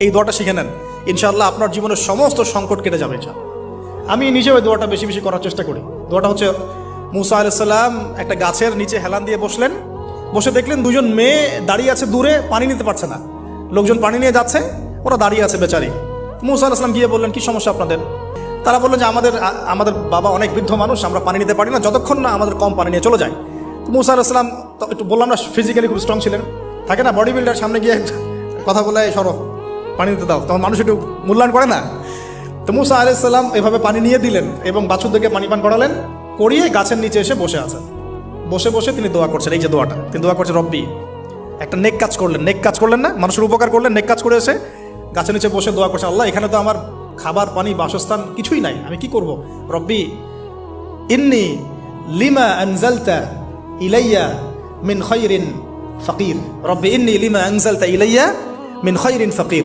এই দোয়াটা শিখে নেন, ইনশাআল্লাহ আপনার জীবনের সমস্ত সংকট কেটে যাবে। আমি নিজেও এই দোয়াটা বেশি বেশি করার চেষ্টা করি। দোয়াটা হচ্ছে, মুসা আলাইহিস সালাম একটা গাছের নিচে হেলান দিয়ে বসলেন, বসে দেখলেন দুজন মেয়ে দাঁড়িয়ে আছে দূরে, পানি নিতে পারছে না, লোকজন পানি নিয়ে যাচ্ছে, ওরা দাঁড়িয়ে আছে বেচারি। মুসা আলাইহিস সালাম গিয়ে বললেন, কি সমস্যা আপনাদের? তারা বললেন যে আমাদের বাবা অনেক বৃদ্ধ মানুষ, আমরা পানি নিতে পারি না যতক্ষণ না আমাদের কম পানি নিয়ে চলে যায়। তো মুসা আলাইহিস সালাম একটু বললাম না, ফিজিক্যালি খুব স্ট্রং ছিলেন, থাকে না বডি বিল্ডার, সামনে গিয়ে কথা বলে সরো পানি দিতে দাও, তখন মানুষ একটু মূল্যায়ন করে না। তো মুসা আলাইহিস সালাম এভাবে পানি নিয়ে দিলেন এবং বাছুরদেরকে পানি পান করালেন, করিয়ে গাছের নিচে এসে বসে আছেন। বসে বসে তিনি দোয়া করছেন, এই যে দোয়াটা তিনি দোয়া করছেন, রব্বি, একটা নেক কাজ করলেন, নেক কাজ করলেন না, মানুষের উপকার করলেন, নেক কাজ করে এসে গাছের নিচে বসে দোয়া করছেন, আল্লাহ এখানে তো আমার খাবার পানি বাসস্থান কিছুই নাই, আমি কি করব? রব্বি ইন্নি লিমা আনজালতা ইলাইয়া মিন খায়রিন ফাকির, রব্বি ইন্নি লিমা আনজালতা ইলাইয়া মিন খায়রিন ফাকির।